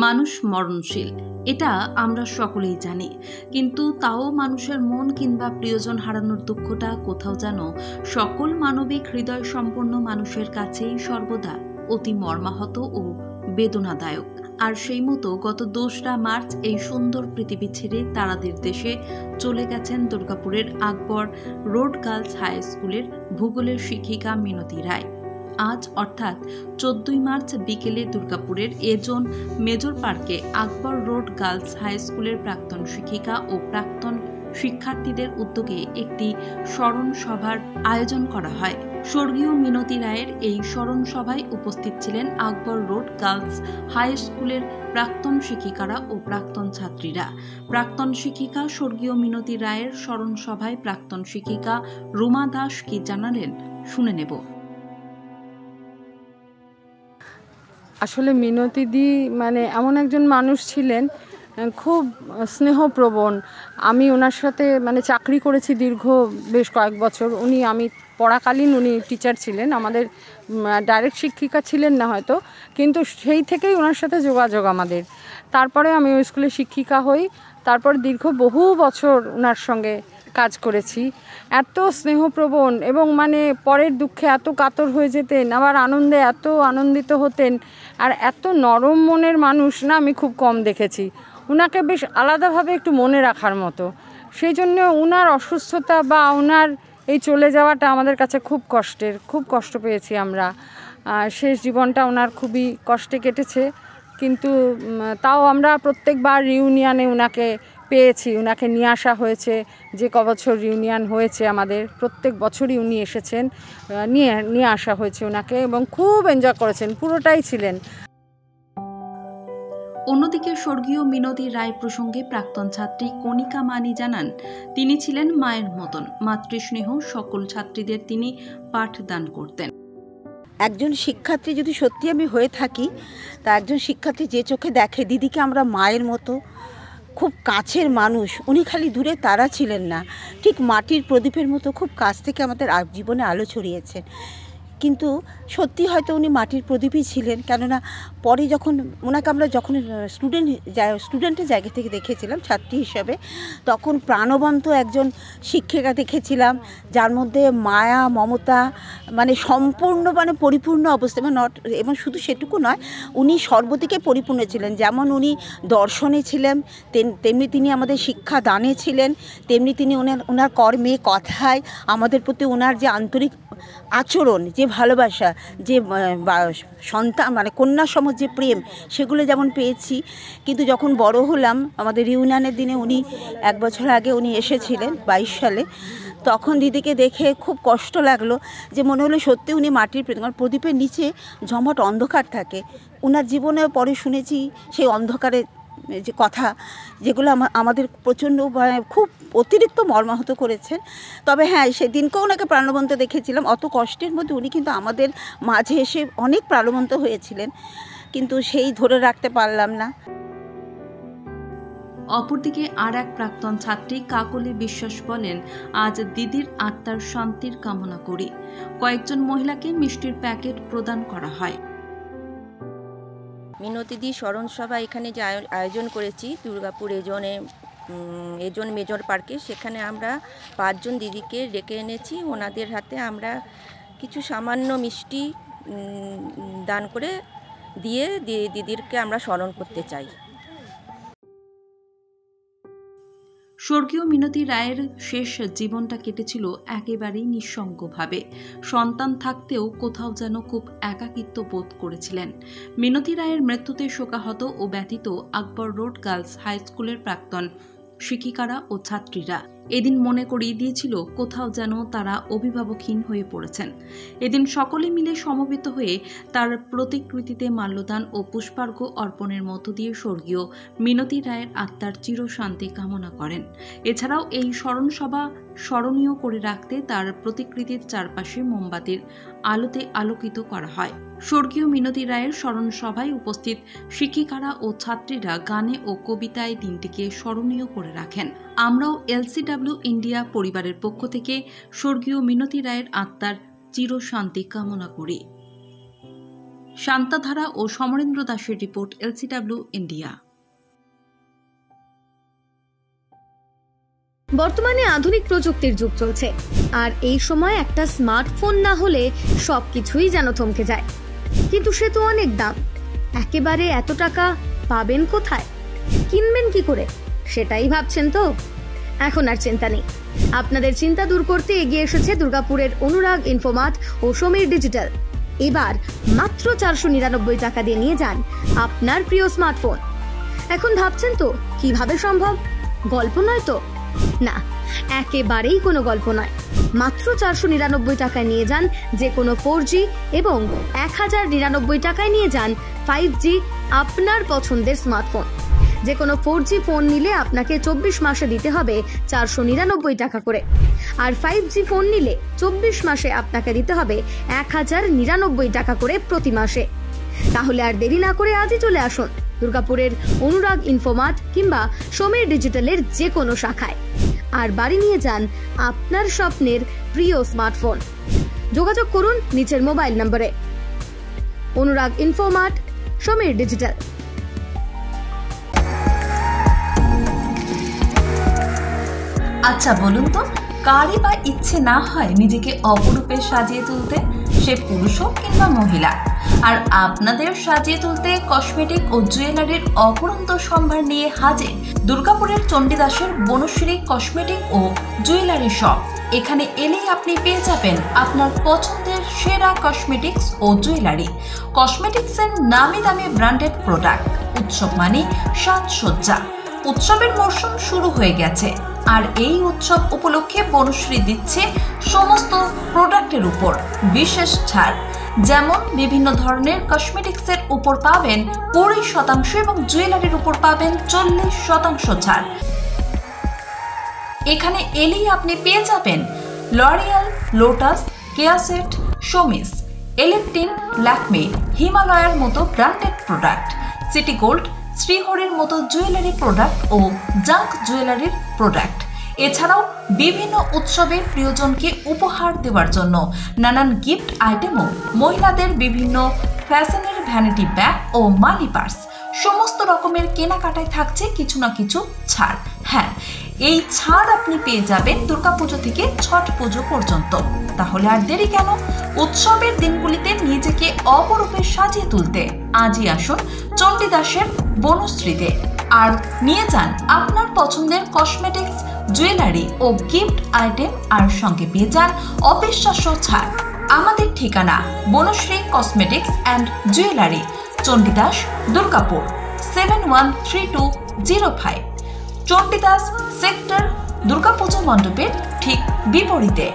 মানুষ মরণশীল, এটা আমরা সকলেই জানি। কিন্তু তাও মানুষের মন কিংবা প্রিয়জন হারানোর দুঃখটা কোথাও যেন সকল মানবিক হৃদয় সম্পন্ন মানুষের কাছেই সর্বদা অতি মর্মাহত ও বেদনাদায়ক। আর সেই মতো গত 2রা মার্চ এই সুন্দর পৃথিবী ছেড়ে তারাদের দেশে চলে গেছেন দুর্গাপুরের আকবর রোড গার্লস হাই স্কুলের ভূগোলের শিক্ষিকা মিনতি রায়। আজ অর্থাৎ 14ই মার্চ বিকেলে দুর্গাপুরের এজন মেজর পার্কে আকবর রোড গার্লস হাই স্কুলের প্রাক্তন শিক্ষিকা ও প্রাক্তন শিক্ষার্থীদের উদ্যোগে একটি স্মরণ সভার আয়োজন করা হয়। স্বর্গীয় মিনতি রায়ের এই স্মরণ সভায় উপস্থিত ছিলেন আকবর রোড গার্লস হাই স্কুলের প্রাক্তন শিক্ষিকারা ও প্রাক্তন ছাত্রীরা। প্রাক্তন শিক্ষিকা স্বর্গীয় মিনতি রায়ের স্মরণ সভায় প্রাক্তন শিক্ষিকা রুমা দাস কি জানালেন শুনে নেব। আসলে মিনতিদি এমন একজন মানুষ ছিলেন, খুব স্নেহপ্রবণ। আমি ওনার সাথে চাকরি করেছি বেশ কয়েক বছর। আমি পড়াকালীন উনি টিচার ছিলেন, আমাদের ডাইরেক্ট শিক্ষিকা ছিলেন না হয়তো, কিন্তু সেই থেকেই ওনার সাথে যোগাযোগ আমাদের। তারপরে আমি ওই স্কুলে শিক্ষিকা হই, তারপর বহু বছর ওনার সঙ্গে কাজ করেছি। এত স্নেহপ্রবণ এবং পরের দুঃখে এত কাতর হয়ে যেতেন, আবার আনন্দে এত আনন্দিত হতেন। আর এত নরম মনের মানুষ না আমি খুব কম দেখেছি। ওনাকে বেশ আলাদাভাবে একটু মনে রাখার মতো। সেই জন্য ওনার অসুস্থতা বা ওনার এই চলে যাওয়াটা আমাদের কাছে খুব কষ্ট পেয়েছি আমরা। শেষ জীবনটা ওনার খুবই কষ্টে কেটেছে, কিন্তু তাও আমরা প্রত্যেকবার রিউনিয়নে ওনাকে পেয়েছি, ওনাকে নিয়ে আসা হয়েছে। যে কবছর রিউনিয়ন হয়েছে আমাদের, প্রত্যেক বছরই উনি এসেছেন, নিয়ে আসা হয়েছে ওনাকে, এবং খুব এনজয় করেছেন, পুরোটাই ছিলেন। অন্যদিকে স্বর্গীয় মিনতি রায় প্রসঙ্গে প্রাক্তন ছাত্রী কণিকা মানি জানান, তিনি ছিলেন মায়ের মতন। মাতৃস্নেহ সকল ছাত্রীদের তিনি পাঠদান করতেন। একজন শিক্ষার্থী যদি সত্যি আমি হয়ে থাকি, তা একজন শিক্ষার্থী যে চোখে দেখে দিদিকে আমরা মায়ের মতো, খুব কাছের মানুষ। উনি খালি দূরে তারা ছিলেন না, ঠিক মাটির প্রদীপের মতো খুব কাছ থেকে আমাদের জীবনে আলো ছড়িয়েছেন। কিন্তু সত্যি হয়তো উনি মাটির প্রদীপই ছিলেন, কেননা পরে ওনাকে আমরা যখন স্টুডেন্টের জায়গা থেকে দেখেছিলাম ছাত্রী হিসাবে, তখন প্রাণবন্ত একজন শিক্ষিকা দেখেছিলাম, যার মধ্যে মায়া মমতা সম্পূর্ণ পরিপূর্ণ অবস্থা, এবং শুধু সেটুকু নয়, উনি সর্বদিকে পরিপূর্ণ ছিলেন। যেমন উনি দর্শনে ছিলেন, তেমনি তিনি আমাদের শিক্ষা দানে ছিলেন, তেমনি তিনি ওনার কর্মে কথায় আমাদের প্রতি ওনার যে আন্তরিক আচরণ, যে ভালোবাসা, যে সন্তান কন্যা সম যে প্রেম, সেগুলো যেমন পেয়েছি। কিন্তু যখন বড় হলাম, আমাদের রিউনিয়নের দিনে উনি 1 বছর আগে উনি এসেছিলেন 22 সালে, তখন দিদিকে দেখে খুব কষ্ট লাগলো, যে মনে হলো সত্যি উনি মাটির প্রদীপের নিচে জমাট অন্ধকার থাকে। ওনার জীবনে পরে শুনেছি সেই অন্ধকারের যে কথা, যেগুলো আমাদের প্রচণ্ড খুব অতিরিক্ত মর্মাহত করেছেন। তবে হ্যাঁ, সেদিনকেও ওনাকে প্রাণবন্ত দেখেছিলাম। অত কষ্টের মধ্যে উনি কিন্তু আমাদের মাঝে এসে অনেক প্রাণবন্ত হয়েছিলেন, কিন্তু সেই ধরে রাখতে পারলাম না। অপরদিকে আর এক প্রাক্তন ছাত্রী কাকলি বিশ্বাস বলেন, আজ দিদির আত্মার শান্তির কামনা করি। কয়েকজন মহিলাকে মিষ্টির প্যাকেট প্রদান করা হয়। মিনতিদি স্মরণ সভা এখানে যে আয়োজন করেছি দুর্গাপুর এজন মেজর পার্কে, সেখানে আমরা 5 জন দিদিকে ডেকে এনেছি। ওনাদের হাতে আমরা কিছু সামান্য মিষ্টি দান করে দিয়ে দিদিরকে আমরা স্মরণ করতে চাই। স্বর্গীয় মিনতি রায়ের শেষ জীবনটা কেটেছিল একেবারেই নিঃসঙ্গভাবে। সন্তান থাকতেও কোথাও যেন খুব একাকিত্ব বোধ করেছিলেন। মিনতি রায়ের মৃত্যুতে শোকাহত ও ব্যথিত আকবর রোড গার্লস হাই স্কুলের প্রাক্তন শিক্ষিকারা ও ছাত্রীরা। এদিন মনে করিয়ে দিয়েছিল কোথাও যেন তারা অভিভাবকহীন হয়ে পড়েছেন। এদিন সকলে মিলে সমবেত হয়ে তার প্রতিকৃতিতে মাল্যদান ও পুষ্পার্ঘ্য অর্পণের মধ্য দিয়ে স্বর্গীয় মিনতি রায়ের আত্মার চিরশান্তি কামনা করেন। এছাড়াও এই স্মরণ সভা স্মরণীয় করে রাখতে তার প্রতিকৃতির চারপাশে মোমবাতির আলোতে আলোকিত করা হয়। স্বর্গীয় মিনতি রায়ের স্মরণ সভায় উপস্থিত শিক্ষিকারা ও ছাত্রীরা গানে ও কবিতায় দিনটিকে স্মরণীয় করে রাখেন। আমরাও LCW ইন্ডিয়া পরিবারের পক্ষ থেকে স্বর্গীয় মিনতি রায়ের আত্মার চিরশান্তি কামনা করি। শান্তাধারা ও সমরেন্দ্র দাসের রিপোর্ট, LCW ইন্ডিয়া। বর্তমানে আধুনিক প্রযুক্তির যুগ চলছে, আর এই সময় একটা স্মার্টফোন না হলে সবকিছুই যেন থমকে যায়। কিন্তু সে তো অনেক দাম, একেবারে এত টাকা পাবেন কোথায়, কিনবেন কি করে, সেটাই ভাবছেন তো? এখন আর চিন্তা নেই, আপনাদের চিন্তা দূর করতে এগিয়ে এসেছে দুর্গাপুরের অনুরাগ ইনফোমার্ট ও সমীর ডিজিটাল। এবার মাত্র 499 টাকা দিয়ে নিয়ে যান আপনার প্রিয় স্মার্টফোন। এখন ভাবছেন তো কিভাবে সম্ভব, গল্প নয় তো? না, একেবারেই কোনো গল্প নয়। মাত্র 499 টাকায় নিয়ে যান যে কোনো 4G এবং 1099 টাকায় নিয়ে যান 5G আপনার পছন্দের স্মার্টফোন। যে কোনো 4G ফোন নিলে আপনাকে 24 মাসে দিতে হবে 499 টাকা করে, আর 5G ফোন নিলে 24 মাসে আপনাকে দিতে হবে 1099 টাকা করে প্রতি মাসে। তাহলে আর দেরি না করে আজই চলে আসুন দুর্গাপুরের অনুরাগ ইনফোমার্ট কিংবা সমীর ডিজিটালের যে কোনো শাখায়, আর বাড়ি নিয়ে যান আপনার স্বপ্নের প্রিয় স্মার্টফোন। যোগাযোগ করুন নিচের মোবাইল নম্বরে। অনুরাগ ইনফোমার্ট, সমীর ডিজিটাল। আচ্ছা বলুন তো, কারই বা ইচ্ছে না হয় নিজেকে অপরূপে সাজিয়ে তুলতে, সে পুরুষ হোক কিংবা মহিলা। আর আপনাদের সাজিয়ে তুলতে কসমেটিক ও জুয়েলারির অপরন্ত সম্ভার নিয়ে হাজির দুর্গাপুরের চণ্ডীদাসের বনশ্রী কসমেটিক ও জুয়েলারি শপ। এখানে এলেই আপনি পেয়ে যাবেন আপনার পছন্দের সেরা কসমেটিক্স ও জুয়েলারি। কসমেটিক্সের নামি দামি ব্র্যান্ডেড প্রোডাক্ট। উৎসব মানে সাজসজ্জা। উৎসবের মরশুম শুরু হয়ে গেছে, আর এই উৎসব উপলক্ষে বনশ্রী দিচ্ছে সমস্ত প্রোডাক্টের উপর বিশেষ ছাড়। যেমন বিভিন্ন ধরনের কসমেটিক্সের উপর পাবেন 20% এবং জুয়েলারির উপর পাবেন 40% ছাড়। এখানে এলেই আপনি পেয়ে যাবেন লরিয়াল, লোটাস, কেয়াসেট, শোমিস, এলেকটিন, ল্যাকমে, হিমালয়ার মতো ব্র্যান্ডেড প্রোডাক্ট, সিটি গোল্ড, শ্রীহরির মতো জুয়েলারি প্রোডাক্ট ও জাঙ্ক জুয়েলারির প্রোডাক্ট। এছাড়াও বিভিন্ন উৎসবের প্রিয়জনকে উপহার দেওয়ার জন্য নানান গিফট আইটেমও, মহিলাদের বিভিন্ন ফ্যাশনের ভ্যানিটি ব্যাগ ও মানি পার্স, সমস্ত রকমের কেনাকাটায় থাকছে কিছু না কিছু ছাড়। হ্যাঁ, এই ছাড় আপনি পেয়ে যাবেন দুর্গাপুজো থেকে ছট পুজো পর্যন্ত। তাহলে আর দেরি কেন? উৎসবের দিনগুলিতে নিজেকে অপরূপে সাজিয়ে তুলতে আজই আসুন চণ্ডীদাসের বনশ্রীতে, আর নিয়ে যান আপনার পছন্দের কসমেটিক্স, জুয়েলারি ও গিফট আইটেম, আর সঙ্গে পেয়ে যান অবিশ্বাস্য ছাড়। আমাদের ঠিকানা Banashree cosmetics and jewellery, Chandidas, Durgapur 713205, Chandidas sector, Durgapuja মণ্ডপের ঠিক বিপরীতে।